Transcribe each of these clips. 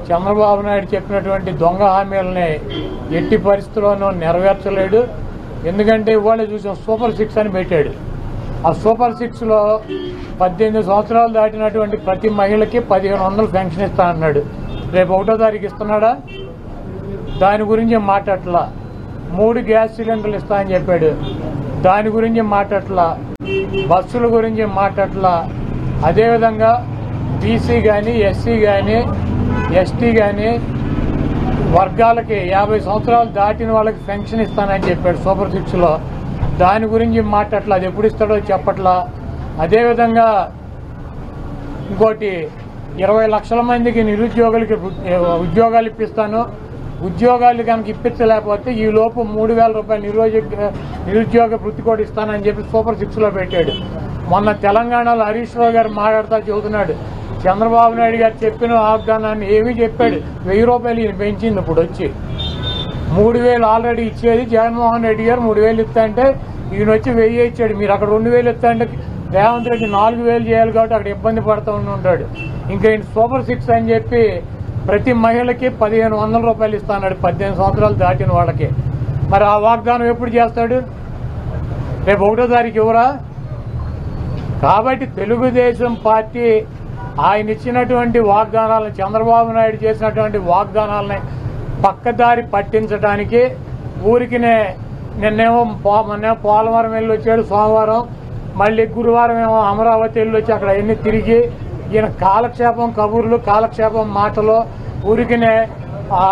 చంద్రబాబు నాయుడు చెప్పినటువంటి దొంగ హామీలని ఎట్టి పరిస్థితుల్లోనూ నెరవేర్చలేడు. ఎందుకంటే ఇవాళ చూసాం సూపర్ 6 అని పెట్టాడు. ఆ సూపర్ 6లో 18 సంవత్సరాలు దాటినటువంటి ప్రతి మహిళకి 1500 పెన్షన్ ఇస్తా అన్నాడు. రేపు 1వ తారీఖు ఇస్తున్నాడా? దాని గురించి మాట్లాడట్లా. 3 గ్యాస్ సిలిండర్లు ఇస్తా అని చెప్పాడు. దాని గురించి మాట్లాడట్లా. బస్సుల గురించి మాట్లాడట్లా. అదేవిధంగా బీసీ కానీ ఎస్సీ కానీ ఎస్టీ కానీ వర్గాలకి 50 సంవత్సరాలు దాటిన వాళ్ళకి పెన్షన్ ఇస్తానని చెప్పాడు సూపర్ 6లో. దాని గురించి మాట్లాడట్లా. అది ఎప్పుడు ఇస్తాడో చెప్పట్లా. అదేవిధంగా ఇంకోటి 20 లక్షల మందికి నిరుద్యోగులకి ఉద్యోగాలు ఇప్పిస్తాను. ఉద్యోగాలు కనుక ఇప్పించలేకపోతే ఈ లోపు 3,000 రూపాయలు నిరుద్యోగ వృత్తి కూడా ఇస్తానని చెప్పి సూపర్ 6లో పెట్టాడు. మొన్న తెలంగాణలో హరీష్ రావు గారు మాట్లాడుతూ చెబుతున్నాడు, చంద్రబాబు నాయుడు గారు చెప్పిన వాగ్దానాన్ని ఏమీ చెప్పాడు. 1000 రూపాయలు ఈయన పెంచింది. ఇప్పుడు వచ్చి 3,000 ఆల్రెడీ ఇచ్చేది జగన్మోహన్ రెడ్డి గారు 3,000 ఇస్తా అంటే ఈయన వచ్చి 1000 ఇచ్చాడు. మీరు అక్కడ 2,000 ఇస్తా అంటే రేవంత్ రెడ్డి 4,000 చేయాలి కాబట్టి అక్కడ ఇబ్బంది పడుతూ ఉంటాడు. ఇంకా ఈయన సూపర్ 6 అని చెప్పి ప్రతి మహిళకి 1,500 రూపాయలు ఇస్తాడు 18 సంవత్సరాలు దాటిన వాళ్ళకి. మరి ఆ వాగ్దానం ఎప్పుడు చేస్తాడు? రేపు 1వ తారీఖు ఇవ్వరా? కాబట్టి తెలుగుదేశం పార్టీ ఆయన ఇచ్చినటువంటి వాగ్దానాలను, చంద్రబాబు నాయుడు చేసినటువంటి వాగ్దానాలని పక్కదారి పట్టించడానికి ఊరికినే నిన్నేమో పోలవరం వెళ్ళి వచ్చాడు సోమవారం, మళ్ళీ గురువారం ఏమో అమరావతి వెళ్ళి వచ్చి అక్కడ అన్ని తిరిగి ఈయన కాలక్షేపం కబుర్లు, కాలక్షేపం మాటలు, ఊరికినే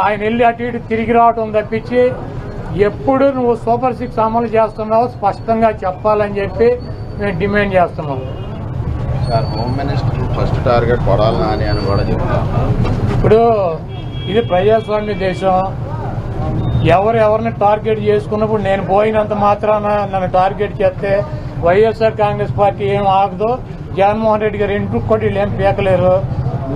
ఆయన వెళ్ళి అటు ఇటు తిరిగి రావటం తప్పించి ఎప్పుడు నువ్వు సూపర్ 6 అమలు చేస్తున్నావు స్పష్టంగా చెప్పాలని చెప్పి మేము డిమాండ్ చేస్తున్నాం. Sir, home minister first target Kodali Nani అని కూడా చెప్తాం. ఇప్పుడు ఇది ప్రజాస్వామ్య దేశం. ఎవరిని టార్గెట్ చేసుకున్నప్పుడు నేను పోయినంత మాత్రాన నన్ను టార్గెట్ చేస్తే వైఎస్ఆర్ కాంగ్రెస్ పార్టీ ఏం ఆగదు. జగన్మోహన్ రెడ్డి గారు ఇంటికి కొట్టి ఏం పీకలేరు.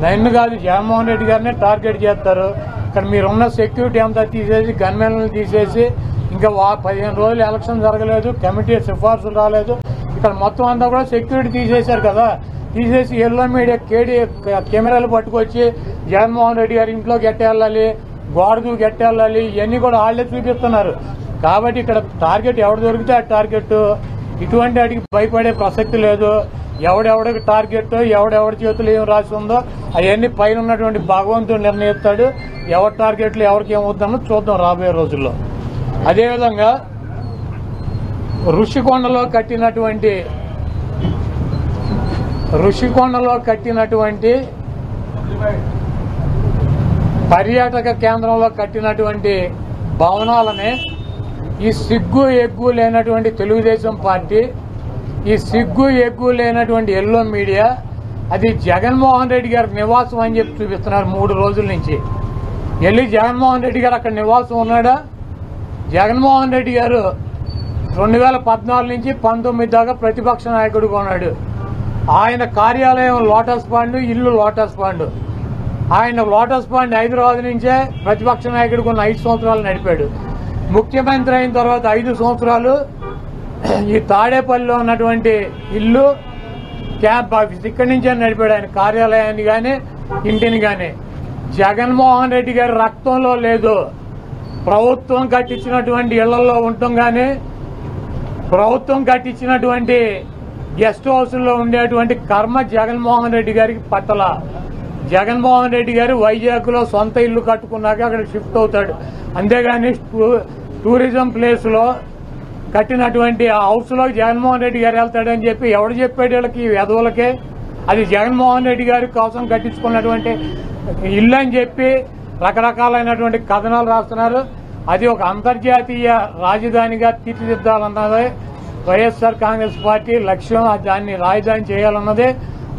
నన్ను కాదు, జగన్మోహన్ రెడ్డి గారిని టార్గెట్ చేస్తారు. ఇక్కడ మీరున్న సెక్యూరిటీ అంతా తీసేసి, గన్మెన్లను తీసేసి, ఇంకా 15 రోజులు ఎలక్షన్ జరగలేదు, కమిటీ సిఫార్సులు రాలేదు, ఇక్కడ మొత్తం అంతా కూడా సెక్యూరిటీ తీసేశారు కదా. తీసేసి ఎల్లో మీడియా కెమెరాలు పట్టుకొచ్చి జగన్మోహన్ రెడ్డి గారి ఇంట్లో గట్టెళ్ళాలి, గోడకు గట్టెళ్ళాలి, ఇవన్నీ కూడా వాళ్ళే చూపిస్తున్నారు. కాబట్టి ఇక్కడ టార్గెట్ ఎవరు దొరికితే ఆ టార్గెట్. ఇటువంటి వాటికి భయపడే ప్రసక్తి లేదు. ఎవడెవడికి టార్గెట్, ఎవడెవడి చేతులు ఏం రాసి ఉందో అవన్నీ పైన ఉన్నటువంటి భగవంతుడు నిర్ణయిస్తాడు. ఎవరి టార్గెట్లు ఎవరికి ఏమవుతుందో చూద్దాం రాబోయే రోజుల్లో. అదేవిధంగా ఋషికొండలో కట్టినటువంటి పర్యాటక కేంద్రంలో కట్టినటువంటి భవనాలనే ఈ సిగ్గు ఎగ్గు లేనటువంటి తెలుగుదేశం పార్టీ, ఈ సిగ్గు ఎగ్గు లేనటువంటి ఎల్లో మీడియా అది జగన్మోహన్ రెడ్డి గారి నివాసం అని చెప్పి చూపిస్తున్నారు 3 రోజుల నుంచి. వెళ్ళి జగన్మోహన్ రెడ్డి గారు అక్కడ నివాసం ఉన్నాడా? జగన్మోహన్ రెడ్డి గారు 2014 నుంచి 19 దాకా ప్రతిపక్ష నాయకుడిగా ఉన్నాడు. ఆయన కార్యాలయం లోటస్ పాండ్, ఇల్లు లోటస్ పాండ్. ఆయన లోటస్ పాండ్ హైదరాబాద్ నుంచే ప్రతిపక్ష నాయకుడికి ఉన్న 5 సంవత్సరాలు నడిపాడు. ముఖ్యమంత్రి అయిన తర్వాత 5 సంవత్సరాలు ఈ తాడేపల్లిలో ఉన్నటువంటి ఇల్లు, క్యాంప్ ఆఫీస్ ఇక్కడి నుంచే నడిపాడు ఆయన కార్యాలయాన్ని కానీ ఇంటిని కానీ. జగన్మోహన్ రెడ్డి గారి రక్తంలో లేదు. ప్రభుత్వం కట్టించినటువంటి ఇళ్లలో ఉండటం కానీ, ప్రభుత్వం కట్టించినటువంటి గెస్ట్ హౌస్లో ఉండేటువంటి కర్మ జగన్మోహన్ రెడ్డి గారికి పట్టల. జగన్మోహన్ రెడ్డి గారు వైజాగ్లో సొంత ఇల్లు కట్టుకున్నాక అక్కడ షిఫ్ట్ అవుతాడు. అంతేగాని టూరిజం ప్లేస్లో కట్టినటువంటి ఆ హౌస్లో జగన్మోహన్ రెడ్డి గారు వెళ్తాడని చెప్పి ఎవడు చెప్పాడు వీళ్ళకి, ఈ వెధవులకే? అది జగన్మోహన్ రెడ్డి గారి కోసం కట్టించుకున్నటువంటి ఇల్లు అని చెప్పి రకరకాలైనటువంటి కథనాలు రాస్తున్నారు. అది ఒక అంతర్జాతీయ రాజధానిగా తీర్చిదిద్దాలన్నదే వైఎస్ఆర్ కాంగ్రెస్ పార్టీ లక్ష్యం. దాన్ని రాజధాని చేయాలన్నదే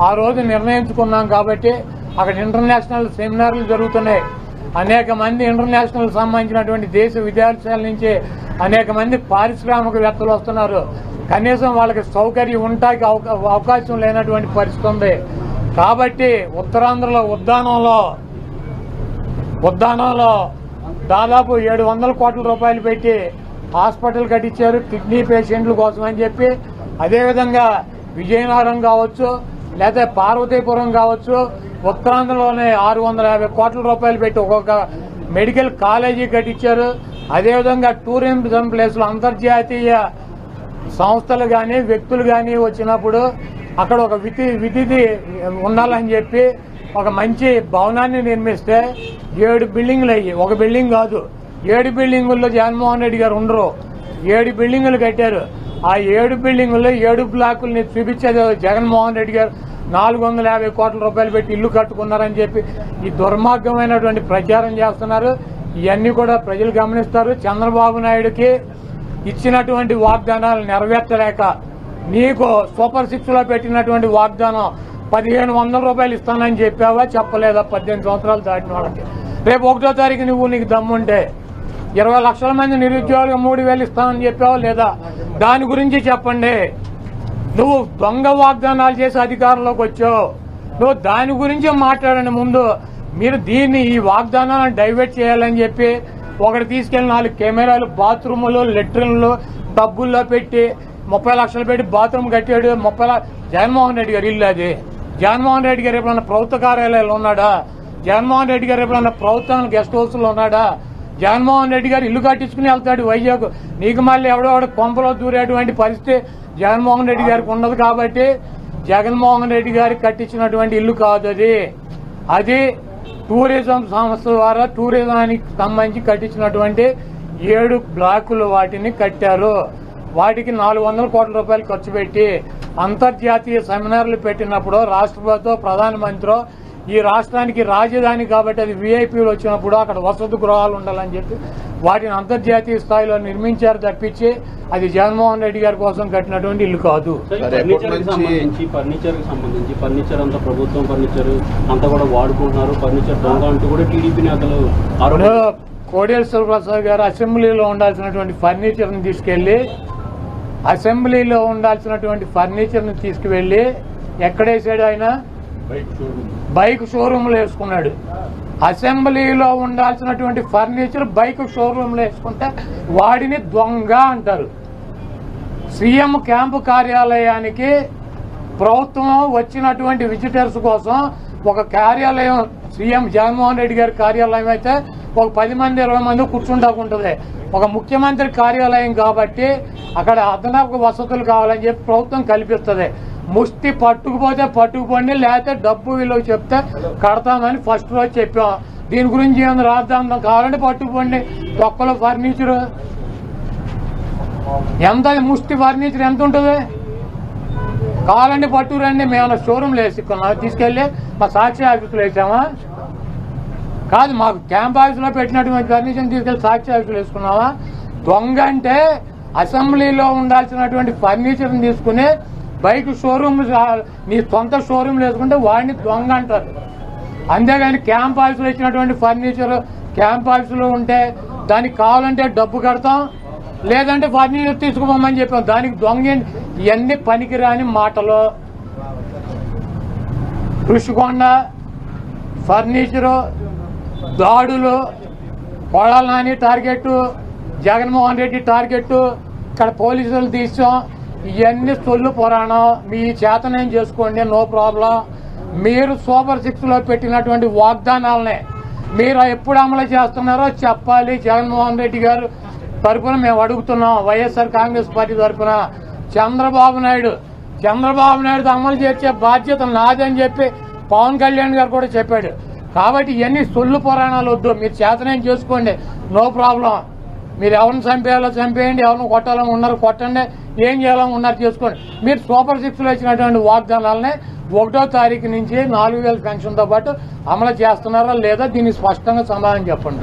ఆ రోజు నిర్ణయించుకున్నాం. కాబట్టి అక్కడ ఇంటర్నేషనల్ సెమినార్లు జరుగుతున్నాయి. అనేక మంది ఇంటర్నేషనల్ సంబంధించినటువంటి దేశ విదేశాల నుంచి అనేక మంది పారిశ్రామికవేత్తలు వస్తున్నారు. కనీసం వాళ్ళకి సౌకర్యం ఉండటానికి అవకాశం లేనటువంటి పరిస్థితి ఉంది. కాబట్టి ఉత్తరాంధ్రలో ఉద్దానంలో దాదాపు 700 కోట్ల రూపాయలు పెట్టి హాస్పిటల్ కట్టించారు కిడ్నీ పేషెంట్ల కోసం అని చెప్పి. అదేవిధంగా విజయనగరం కావచ్చు, లేకపోతే పార్వతీపురం కావచ్చు, ఉత్తరాంధ్రలోనే 650 కోట్ల రూపాయలు పెట్టి ఒక్కొక్క మెడికల్ కాలేజీ కట్టించారు. అదేవిధంగా టూరిజం ప్లేస్లో అంతర్జాతీయ సంస్థలు కానీ వ్యక్తులు కానీ వచ్చినప్పుడు అక్కడ ఒక విధిది ఉండాలని చెప్పి ఒక మంచి భవనాన్ని నిర్మిస్తే 7 బిల్డింగులు అయ్యి, ఒక బిల్డింగ్ కాదు 7 బిల్డింగుల్లో జగన్మోహన్ రెడ్డి గారు ఉండరు. 7 బిల్డింగులు కట్టారు. ఆ 7 బిల్డింగుల్లో 7 బ్లాకుల్ని చూపించేది జగన్మోహన్ రెడ్డి గారు 450 కోట్ల రూపాయలు పెట్టి ఇల్లు కట్టుకున్నారని చెప్పి ఈ దుర్మార్గమైనటువంటి ప్రచారం చేస్తున్నారు. ఇవన్నీ కూడా ప్రజలు గమనిస్తారు. చంద్రబాబు నాయుడుకి ఇచ్చినటువంటి వాగ్దానాలు నెరవేర్చలేక నీకు సూపర్ 6 లో పెట్టినటువంటి వాగ్దానం 1500 రూపాయలు ఇస్తానని చెప్పావా, చెప్పలేదా? 18 సంవత్సరాలు దాటిన వాళ్ళకి రేపు 1వ తారీఖు నీకు దమ్ముంటే 20 లక్షల మంది నిరుద్యోగులకు 3000 ఇస్తానని చెప్పావా లేదా? దాని గురించి చెప్పండి. నువ్వు దొంగ వాగ్దానాలు చేసి అధికారంలోకి వచ్చావు. నువ్వు దాని గురించి మాట్లాడండి. ముందు మీరు ఈ వాగ్దానాలను డైవర్ట్ చేయాలని చెప్పి ఒకటి తీసుకెళ్లి 4 కెమెరాలు, బాత్రూములు, లెట్రిన్లు డబ్బుల్లో పెట్టి 30 లక్షలు పెట్టి బాత్రూమ్ కట్టాడు. జగన్మోహన్ రెడ్డి గారు ఇల్లు అది. జగన్మోహన్ రెడ్డి గారు ఎప్పుడన్నా ప్రభుత్వ కార్యాలయాలు ఉన్నాడా? జగన్మోహన్ రెడ్డి గారు ఎప్పుడన్నా ప్రభుత్వం గెస్ట్ హౌస్లో ఉన్నాడా? జగన్మోహన్ రెడ్డి గారు ఇల్లు కట్టించుకుని వెళ్తాడు వైజాగ్. నీకు మళ్ళీ ఎవడో కొంపలో దూరేటువంటి పరిస్థితి జగన్మోహన్ రెడ్డి గారికి ఉండదు. కాబట్టి జగన్మోహన్ రెడ్డి గారికి కట్టించినటువంటి ఇల్లు కాదు అది టూరిజం సంస్థ ద్వారా టూరిజానికి సంబంధించి కట్టించినటువంటి 7 బ్లాకులు వాటిని కట్టారు. వాటికి 400 కోట్ల రూపాయలు ఖర్చు పెట్టి అంతర్జాతీయ సెమినార్లు పెట్టినప్పుడు రాష్ట్రపతితో ప్రధానమంత్రి ఈ రాష్ట్రానికి రాజధాని కాబట్టి అది వీఐపీలు వచ్చినప్పుడు అక్కడ వసతి గృహాలు ఉండాలని చెప్పి వాటిని అంతర్జాతీయ స్థాయిలో నిర్మించారు తప్పించి అది జగన్మోహన్ రెడ్డి గారి కోసం కట్టినటువంటి ఇల్లు కాదు. ఫర్నిచర్ అంతా ప్రభుత్వం ఫర్నిచర్ అంతా కూడా వాడుకుంటున్నారు. ఫర్నిచర్ దొంగ అంటూ కూడా టీడీపీ నేతలు కోడెల శివప్రసాద్ గారు అసెంబ్లీలో ఉండాల్సినటువంటి ఫర్నిచర్ని తీసుకువెళ్లి ఎక్కడేసాడు? ఆయన బైక్ షోరూంలో వేసుకున్నాడు. అసెంబ్లీలో ఉండాల్సినటువంటి ఫర్నిచర్ బైక్ షోరూంలో వేసుకుంటే వాడిని దొంగ అంటారు. సీఎం క్యాంపు కార్యాలయానికి ప్రభుత్వం వచ్చినటువంటి విజిటర్స్ కోసం ఒక కార్యాలయం, సీఎం జగన్మోహన్ రెడ్డి గారి కార్యాలయం అయితే ఒక 10 మంది 20 మంది కూర్చుంటాకుంటుంది. ఒక ముఖ్యమంత్రి కార్యాలయం కాబట్టి అక్కడ అదనపు వసతులు కావాలని చెప్పి ప్రభుత్వం కల్పిస్తుంది. ముష్టి పట్టుకుపోతే పట్టుకుపోండి, లేకపోతే డబ్బు విలువ చెప్తే కడతామని ఫస్ట్ రోజు చెప్పాం. దీని గురించి ఏమైనా రాద్దాం కావాలంటే పట్టుకుపోండి. ఒక్కలో ఫర్నిచర్ ఎంత, ముష్టి ఫర్నిచర్ ఎంత ఉంటుంది? కావాలంటే పట్టుకురండి. మేము షోరూమ్లో వేసుకున్నాం, తీసుకెళ్లి మా సాక్షి ఆఫీసులో వేసామా? కాదు, మాకు క్యాంప్ ఆఫీసులో పెట్టినటువంటి ఫర్నిచర్ తీసుకెళ్లి సాక్షి ఆఫీసులో వేసుకున్నావా? దొంగ అంటే అసెంబ్లీలో ఉండాల్సినటువంటి ఫర్నిచర్ని తీసుకుని బైక్ షోరూమ్, నీ సొంత షోరూమ్లు వేసుకుంటే వాడిని దొంగ అంటారు. అంతేగాని క్యాంప్ ఆఫీసులో ఇచ్చినటువంటి ఫర్నిచర్ క్యాంప్ ఆఫీసులో ఉంటే దానికి కావాలంటే డబ్బు కడతాం, లేదంటే ఫర్నిచర్ తీసుకుపోమని చెప్పాం. దానికి దొంగ. ఇవన్నీ పనికిరాని మాటలు. ఋషికొండ ఫర్నిచరు, దాడులు, కొడాల నాని టార్గెట్, జగన్మోహన్ రెడ్డి టార్గెట్, ఇక్కడ పోలీసులు తీసాం. ఇవన్నీ సొల్లు పురాణం. మీ చేతనేం చేసుకోండి, నో ప్రాబ్లం. మీరు సూపర్ 6 లో పెట్టినటువంటి వాగ్దానాలనే మీరు ఎప్పుడు అమలు చేస్తున్నారో చెప్పాలి. జగన్మోహన్ రెడ్డి గారు తరఫున మేము అడుగుతున్నాం. వైఎస్ఆర్ కాంగ్రెస్ పార్టీ తరఫున చంద్రబాబు నాయుడు అమలు చేసే బాధ్యత నాదని చెప్పి పవన్ కళ్యాణ్ గారు కూడా చెప్పాడు. కాబట్టి ఇవన్నీ సొల్లు పురాణాలు వద్దు. మీరు చేతనేం చేసుకోండి, నో ప్రాబ్లం. మీరు ఎవరిని చంపేయాలో చంపేయండి, ఎవరిని కొట్టాలో ఉన్నారు కొట్టండి, ఏం చేయాలో ఉన్నారు చేసుకోండి. మీరు సూపర్ 6 లో ఇచ్చినటువంటి వాగ్దానాలనే 1వ తారీఖు నుంచి 4000 పెన్షన్తో పాటు అమలు చేస్తున్నారా లేదా? దీనికి స్పష్టంగా సమాధానం చెప్పండి.